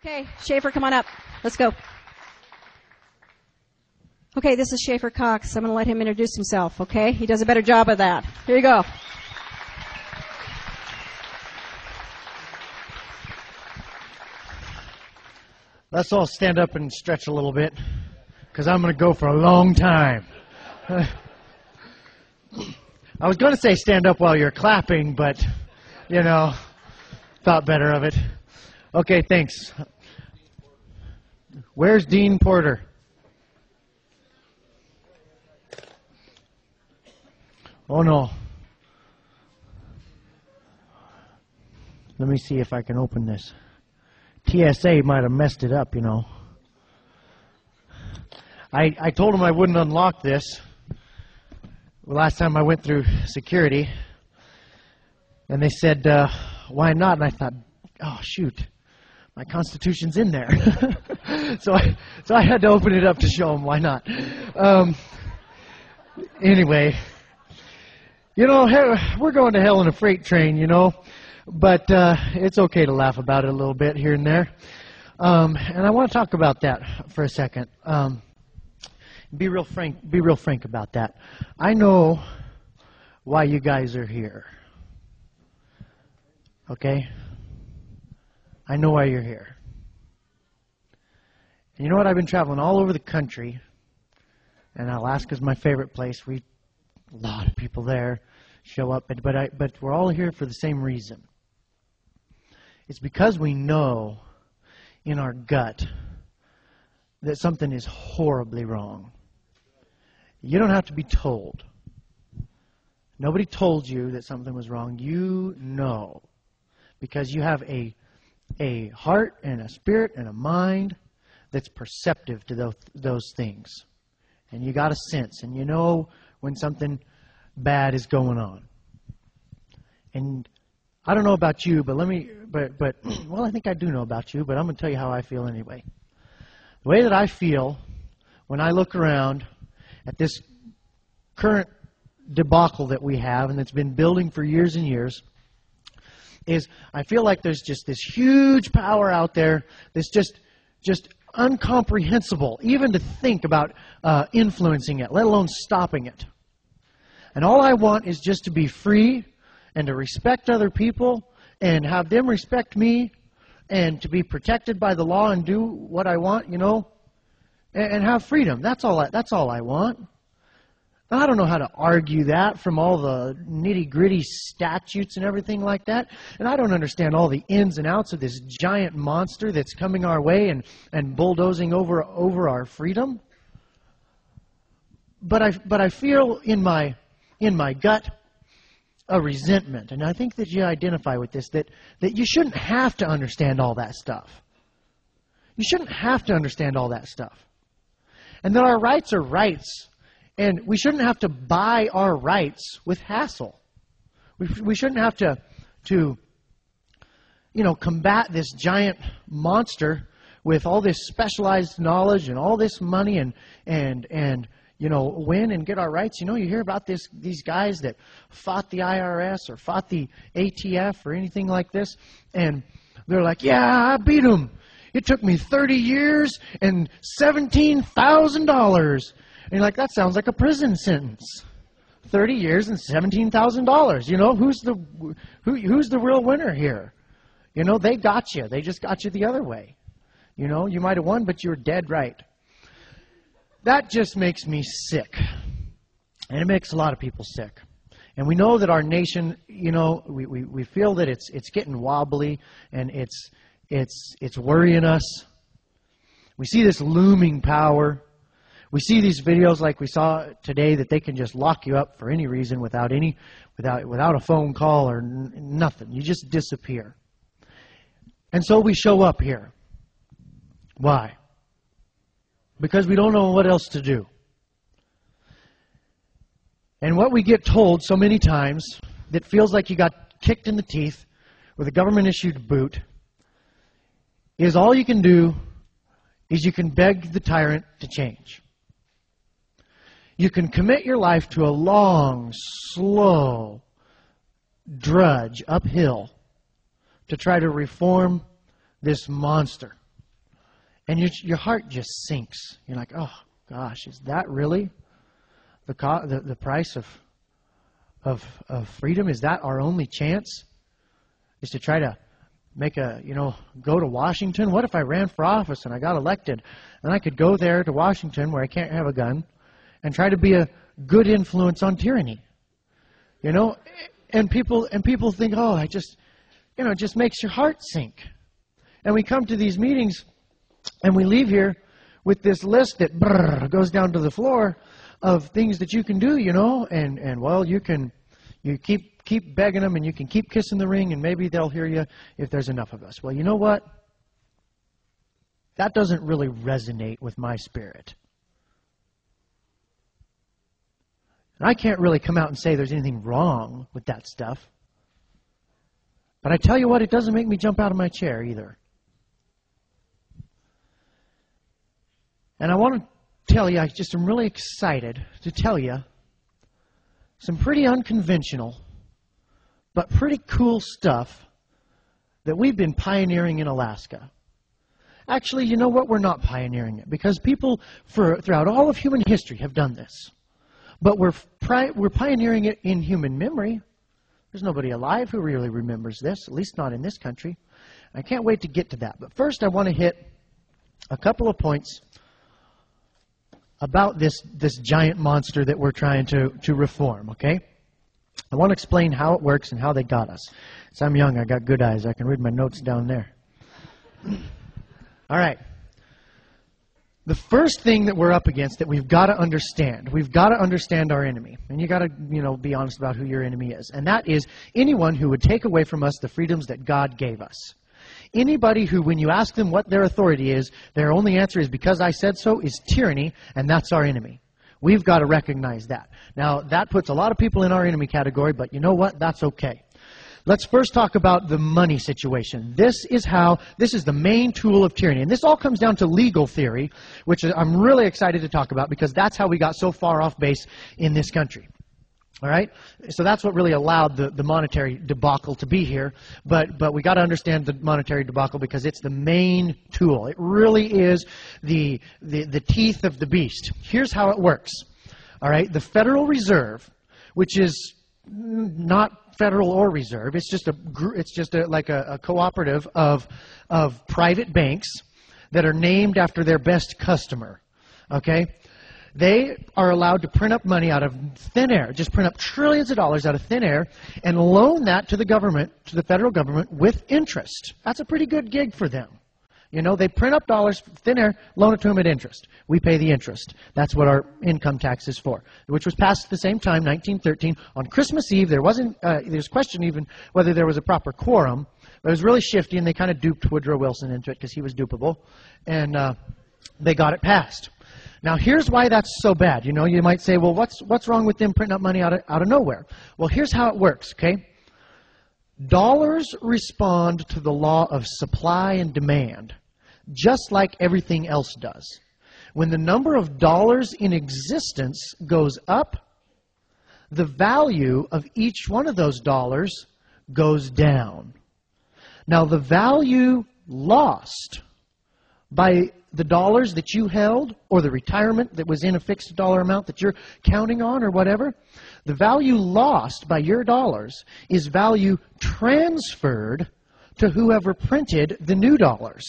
Okay, Schaeffer, come on up. Let's go. Okay, this is Schaeffer Cox. I'm going to let him introduce himself, okay? He does a better job of that. Here you go. Let's all stand up and stretch a little bit, because I'm going to go for a long time. I was going to say stand up while you're clapping, but, thought better of it. Okay, thanks. Where's Dean Porter? Oh, no. Let me see if I can open this. TSA might have messed it up, I told them I wouldn't unlock this last time I went through security. And they said, why not? And I thought, oh, shoot. My Constitution's in there. so I had to open it up to show them why not. Anyway, we're going to hell in a freight train, but it's okay to laugh about it a little bit here and there. And I want to talk about that for a second. Be real frank about that. I know why you guys are here. Okay? I know why you're here. And you know what? I've been traveling all over the country, and Alaska's my favorite place. A lot of people there show up, but we're all here for the same reason. It's because we know in our gut that something is horribly wrong. You don't have to be told. Nobody told you that something was wrong. You know, because you have a heart and a spirit and a mind that's perceptive to those things. And you got a sense, and you know when something bad is going on. And I don't know about you, but well, I think I do know about you, but I'm going to tell you how I feel anyway. The way that I feel when I look around at this current debacle that we have and that's been building for years and years is I feel like there's just this huge power out there that's just incomprehensible, even to think about influencing it, let alone stopping it. And all I want is just to be free and to respect other people and have them respect me and to be protected by the law and do what I want, and have freedom. That's all I want. I don't know how to argue that from all the nitty-gritty statutes and everything like that. And I don't understand all the ins and outs of this giant monster that's coming our way and bulldozing over our freedom. But I feel in my gut a resentment. And I think that you identify with this, that you shouldn't have to understand all that stuff. You shouldn't have to understand all that stuff. And that our rights are rights. And we shouldn't have to buy our rights with hassle. We shouldn't have to combat this giant monster with all this specialized knowledge and all this money and win and get our rights. You hear about these guys that fought the IRS or fought the ATF or anything like this, and they're like, yeah, I beat them. It took me 30 years and $17,000. And you're like, that sounds like a prison sentence. 30 years and $17,000. Who's the real winner here? They got you. They just got you the other way. You might have won, but you were dead right. That just makes me sick. And it makes a lot of people sick. And we know that our nation, we feel that it's getting wobbly and it's worrying us. We see this looming power. We see these videos like we saw today that they can just lock you up for any reason without a phone call or nothing. You just disappear. And so we show up here. Why? Because we don't know what else to do. And what we get told so many times that feels like you got kicked in the teeth with a government-issued boot is all you can do is you can beg the tyrant to change. You can commit your life to a long, slow drudge uphill to try to reform this monster And your heart just sinks. You're like, oh, gosh, is that really the price of freedom? Is that our only chance? Is to try to go to Washington? What if I ran for office and I got elected? And I could go there to Washington where I can't have a gun and try to be a good influence on tyranny. And people think, oh, it just makes your heart sink. And we come to these meetings and we leave here with this list that goes down to the floor of things that you can do, and well, you keep begging them and you can keep kissing the ring and maybe they'll hear you if there's enough of us. Well, you know what? That doesn't really resonate with my spirit. And I can't really come out and say there's anything wrong with that stuff. But I tell you what, it doesn't make me jump out of my chair either. And I want to tell you, I just am really excited to tell you some pretty unconventional, but pretty cool stuff that we've been pioneering in Alaska. Actually, you know what? We're not pioneering it because people throughout all of human history have done this. But we're pioneering it in human memory. There's nobody alive who really remembers this, at least not in this country. I can't wait to get to that. But first I want to hit a couple of points about this giant monster that we're trying to reform, okay? I want to explain how it works and how they got us. So I'm young, I got good eyes. I can read my notes down there. All right. The first thing that we're up against that we've got to understand our enemy. And you got to, be honest about who your enemy is. And that is anyone who would take away from us the freedoms that God gave us. Anybody who, when you ask them what their authority is, their only answer is because I said so, is tyranny, and that's our enemy. We've got to recognize that. Now, that puts a lot of people in our enemy category, but you know what? That's okay. Let's first talk about the money situation. This is the main tool of tyranny. And this all comes down to legal theory, which I'm really excited to talk about because that's how we got so far off base in this country. All right? So that's what really allowed the monetary debacle to be here. But we got to understand the monetary debacle because it's the main tool. It really is the teeth of the beast. Here's how it works. All right? The Federal Reserve, which is not federal or reserve, it's just a cooperative of private banks that are named after their best customer. Okay? They are allowed to print up money out of thin air, just print up trillions of dollars out of thin air and loan that to the government, to the federal government, with interest. That's a pretty good gig for them. They print up dollars, thin air, loan it to them at interest. We pay the interest. That's what our income tax is for, which was passed at the same time, 1913. On Christmas Eve, there's question even whether there was a proper quorum. But it was really shifty, and they kind of duped Woodrow Wilson into it because he was dupable. And they got it passed. Now, here's why that's so bad. You might say, well, what's wrong with them printing up money out of nowhere? Well, here's how it works, okay? Dollars respond to the law of supply and demand, just like everything else does. When the number of dollars in existence goes up, the value of each one of those dollars goes down. Now, the value lost by the dollars that you held or the retirement that was in a fixed dollar amount that you're counting on or whatever, the value lost by your dollars is value transferred to whoever printed the new dollars,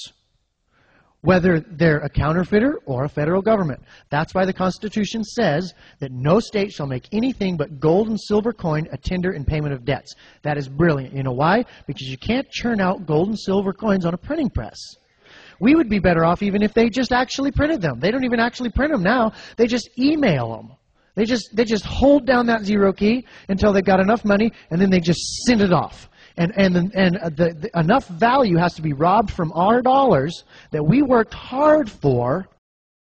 whether they're a counterfeiter or a federal government. That's why the Constitution says that no state shall make anything but gold and silver coin a tender in payment of debts. That is brilliant. You know why? Because you can't churn out gold and silver coins on a printing press. We would be better off even if they just actually printed them. They don't even actually print them now. They just email them. They just hold down that zero key until they've got enough money, and then they just send it off. And enough value has to be robbed from our dollars that we worked hard for